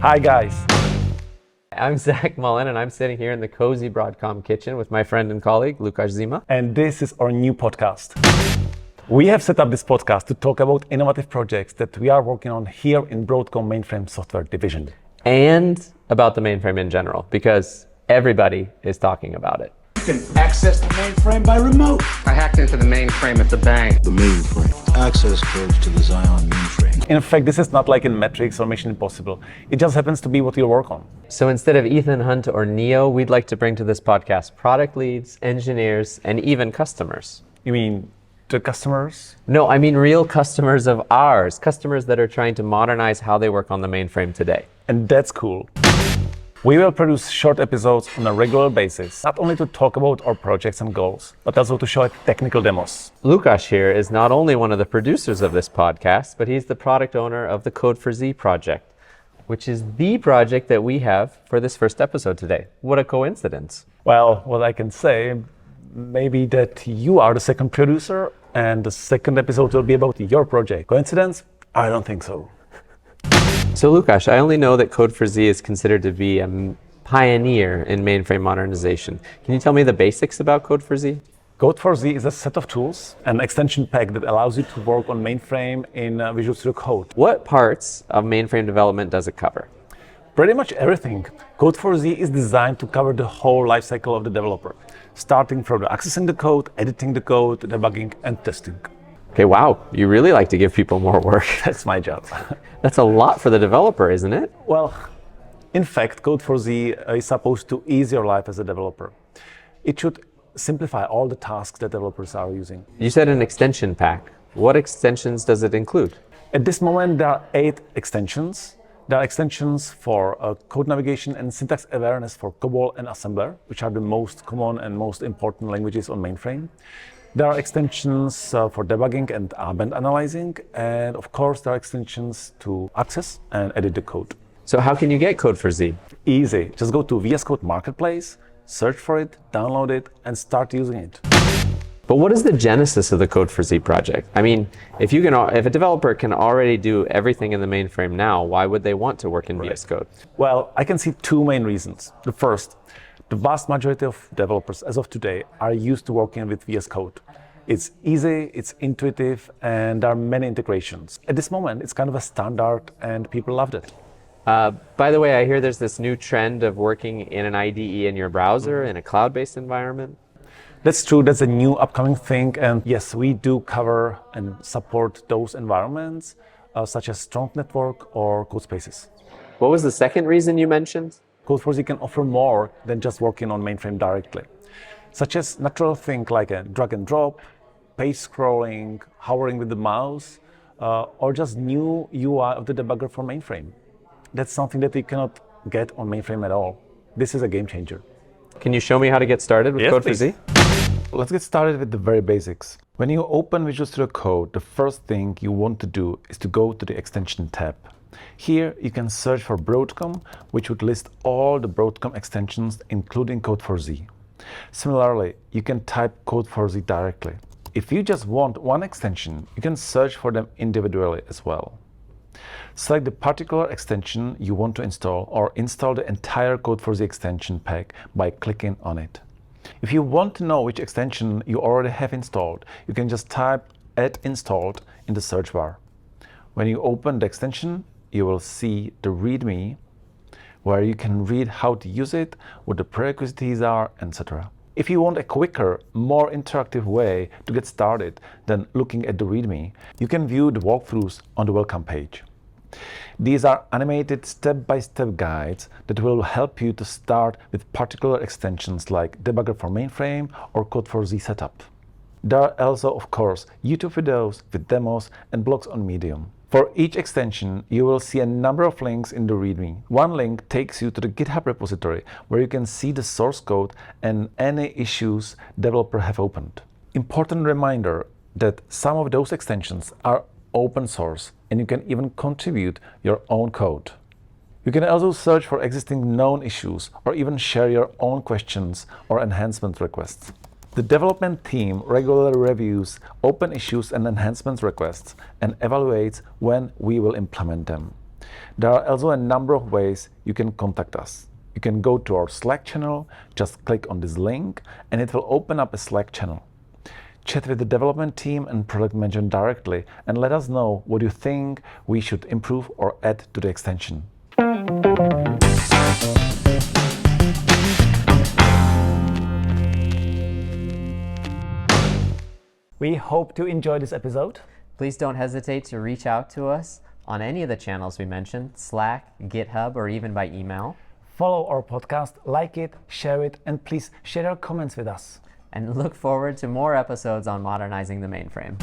Hi guys. I'm Zach Mullen, and I'm sitting here in the cozy Broadcom kitchen with my friend and colleague, Lukasz Zima. And this is our new podcast. We have set up this podcast to talk about innovative projects that we are working on here in Broadcom Mainframe Software Division. And about the mainframe in general, because everybody is talking about it. You can access the mainframe by remote. I hacked into the mainframe at the bank. The mainframe. Access codes to the Xeon mainframe. In fact, this is not like in Matrix or Mission Impossible. It just happens to be what you work on. So instead of Ethan Hunt or Neo, we'd like to bring to this podcast product leads, engineers, and even customers. You mean the customers? No, I mean real customers of ours, customers that are trying to modernize how they work on the mainframe today. And that's cool. We will produce short episodes on a regular basis, not only to talk about our projects and goals, but also to show technical demos. Lukasz here is not only one of the producers of this podcast, but he's the product owner of the Code4z project, which is the project that we have for this first episode today. What a coincidence. Well, what I can say, maybe that you are the second producer and the second episode will be about your project. Coincidence? I don't think so. So Lukasz, I only know that Code4z is considered to be a pioneer in mainframe modernization. Can you tell me the basics about Code4z? Code4z is a set of tools, an extension pack that allows you to work on mainframe in Visual Studio Code. What parts of mainframe development does it cover? Pretty much everything. Code4z is designed to cover the whole lifecycle of the developer, starting from accessing the code, editing the code, debugging, and testing. Okay, wow, you really like to give people more work. That's my job. That's a lot for the developer, isn't it? Well, in fact, Code4z is supposed to ease your life as a developer. It should simplify all the tasks that developers are using. You said an extension pack. What extensions does it include? At this moment, there are 8 extensions. There are extensions for code navigation and syntax awareness for COBOL and Assembler, which are the most common and most important languages on mainframe. There are extensions for debugging and R-band analyzing, and of course there are extensions to access and edit the code. So how can you get Code4z? Easy. Just go to VS Code Marketplace, search for it, download it, and start using it. But what is the genesis of the Code4z project? I mean, if a developer can already do everything in the mainframe now, why would they want to work in VS Code? Well, I can see 2 main reasons. The first, the vast majority of developers as of today are used to working with VS Code. It's easy, it's intuitive, and there are many integrations. At this moment, it's kind of a standard and people loved it. By the way, I hear there's this new trend of working in an IDE in your browser in a cloud-based environment. That's true, that's a new upcoming thing, and yes, we do cover and support those environments, such as Strong Network or CodeSpaces. What was the second reason you mentioned? Code4z can offer more than just working on mainframe directly, such as natural things like a drag and drop, page scrolling, hovering with the mouse, or just new UI of the debugger for mainframe. That's something that you cannot get on mainframe at all. This is a game changer. Can you show me how to get started with Code4z? Let's get started with the very basics. When you open Visual Studio Code, the first thing you want to do is to go to the extension tab. Here you can search for Broadcom, which would list all the Broadcom extensions, including Code4z. Similarly, you can type Code4z directly. If you just want one extension, you can search for them individually as well. Select the particular extension you want to install or install the entire Code4z extension pack by clicking on it. If you want to know which extension you already have installed, you can just type add installed in the search bar. When you open the extension, you will see the README, where you can read how to use it, what the prerequisites are, etc. If you want a quicker, more interactive way to get started than looking at the README, you can view the walkthroughs on the welcome page. These are animated step-by-step guides that will help you to start with particular extensions like Debugger for Mainframe or Code4z Setup. There are also, of course, YouTube videos with demos and blogs on Medium. For each extension, you will see a number of links in the README. One link takes you to the GitHub repository where you can see the source code and any issues developers have opened. Important reminder that some of those extensions are open source and you can even contribute your own code. You can also search for existing known issues or even share your own questions or enhancement requests. The development team regularly reviews open issues and enhancements requests and evaluates when we will implement them. There are also a number of ways you can contact us. You can go to our Slack channel, just click on this link, and it will open up a Slack channel. Chat with the development team and product manager directly, and let us know what you think we should improve or add to the extension. We hope to enjoy this episode. Please don't hesitate to reach out to us on any of the channels we mentioned, Slack, GitHub, or even by email. Follow our podcast, like it, share it, and please share your comments with us. And look forward to more episodes on modernizing the mainframe.